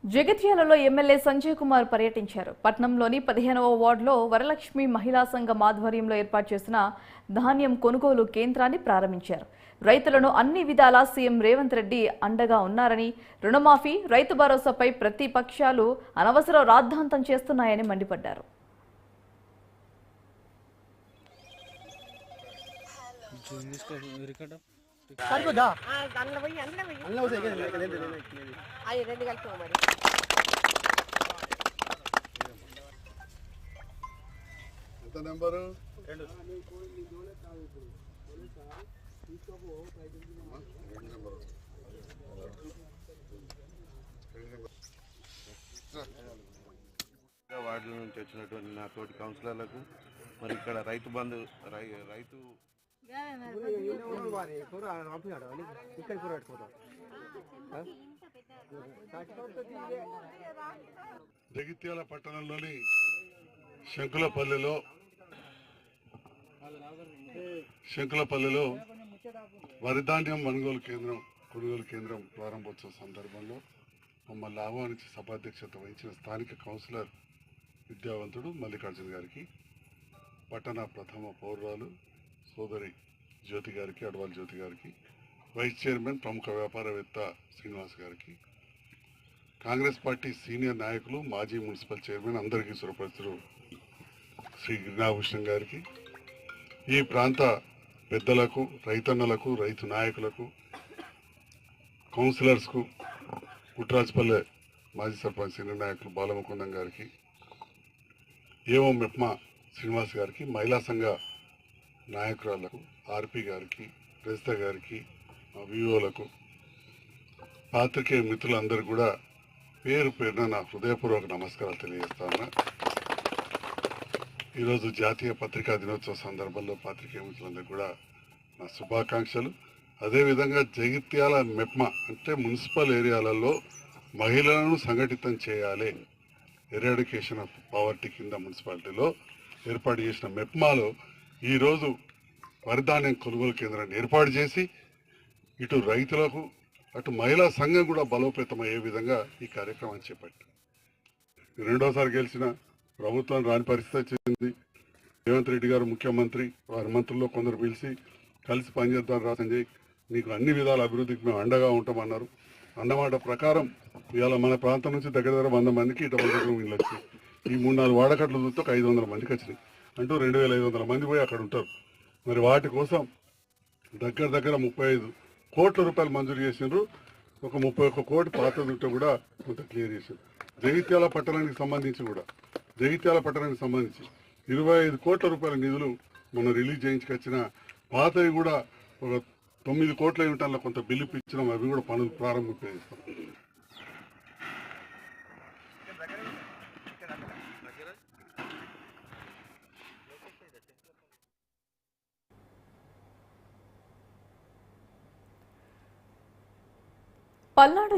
జగిత్యాలలో ఎమ్మెల్యే సంజయ్ కుమార్ పర్యటించారు. పట్నంలోని 15వ వార్డులో వరలక్ష్మి మహిళా సంఘం ఆధ్వర్యంలో ఏర్పాటు చేసిన ధాన్యం కొనుగోలు కేంద్రాన్ని ప్రారంభించారు. రైతులను అన్ని విధాలా సీఎం రేవంత్ రెడ్డి అండగా ఉన్నారని, రుణమాఫీ, రైతు భరోసాపై ప్రతిపక్షాలు అనవసర రాద్ధాంతం చేస్తున్నాయని మండిపడ్డారు. నెంబరు వార్డుల నుంచి వచ్చినటువంటి నా తోటి కౌన్సిలర్లకు మరి ఇక్కడ రైతు బంధు రైతు జగిత్యాల పట్టణంలోని శంకులపల్లిలో వరిధాన్యం కొనుగోలు కేంద్రం ప్రారంభోత్సవ సందర్భంలో మమ్మల్ని ఆహ్వానించి సభాధ్యక్షత వహించిన స్థానిక కౌన్సిలర్ విద్యావంతుడు మల్లికార్జున గారికి, పట్టణ ప్రథమ పౌరురాలు సోదరి జ్యోతి గారికి, అడవాల్ జ్యోతి గారికి, వైస్ చైర్మన్ ప్రముఖ వ్యాపారవేత్త శ్రీనివాస్ గారికి, కాంగ్రెస్ పార్టీ సీనియర్ నాయకులు మాజీ మున్సిపల్ చైర్మన్ అందరికీ సురపరిచుడు శ్రీ గిరినాభూషణ్ గారికి, ఈ ప్రాంత పెద్దలకు, రైతన్నలకు, రైతు నాయకులకు, కౌన్సిలర్స్కు, కుట్రాజ్పల్లె మాజీ సర్పంచ్ సీనియర్ నాయకులు బాలముకుందం గారికి, ఏవో మెప్మా శ్రీనివాస్ గారికి, మహిళా సంఘ నాయకురాళ్లకు, ఆర్పి గారికి, రజిత గారికి, వివోలకు, పాత్రికేయ మిత్రులందరూ కూడా పేరు పేరున నా హృదయపూర్వక నమస్కారాలు తెలియజేస్తాను. ఈరోజు జాతీయ పత్రికా దినోత్సవ సందర్భంలో పాత్రికేయ మిత్రులందరూ కూడా నా శుభాకాంక్షలు. అదేవిధంగా జగిత్యాల మెప్మా అంటే మున్సిపల్ ఏరియాలలో మహిళలను సంఘటితం చేయాలి, ఎరాడికేషన్ ఆఫ్ పావర్టీ కింద మున్సిపాలిటీలో ఏర్పాటు చేసిన మెప్మాలో ఈరోజు వరిధాన్యం కొనుగోలు కేంద్రాన్ని ఏర్పాటు చేసి ఇటు రైతులకు అటు మహిళా సంఘం కూడా బలోపేతం అయ్యే విధంగా ఈ కార్యక్రమాన్ని చేపట్టారు. రెండోసారి గెలిచిన ప్రభుత్వం రాని పరిస్థితి వచ్చింది. రేవంత్ రెడ్డి గారు ముఖ్యమంత్రి, వారి మంత్రుల్లో కొందరు పిలిచి కలిసి పనిచేద్దాం రా సంజయ్, నీకు అన్ని విధాల అభివృద్ధికి మేము అండగా ఉంటామన్నారు. అన్నమాట ప్రకారం ఇవాళ మన ప్రాంతం నుంచి దగ్గర 100 మందికి డబుల్ బెడ్రూమ్ ఇల్లు వచ్చి ఈ 3-4 వాడకట్లు చూస్తే 500 మందికి వచ్చినాయి. అంటూ 2500 మంది పోయి అక్కడ ఉంటారు. మరి వాటి కోసం దగ్గర 35 కోట్ల రూపాయలు మంజూరు చేసినారు. ఒక 31 కోటి పాతది ఉంటే కూడా కొంత క్లియర్ చేశారు. జగిత్యాల పట్టణానికి సంబంధించి 25 కోట్ల రూపాయల నిధులు మనం రిలీజ్ చేయించుకొచ్చిన, పాతవి కూడా ఒక 9 కోట్ల యూనిట్ల కొంత బిల్లు ఇచ్చినాం. అవి కూడా పనులు ప్రారంభించేస్తాం. పల్నాడు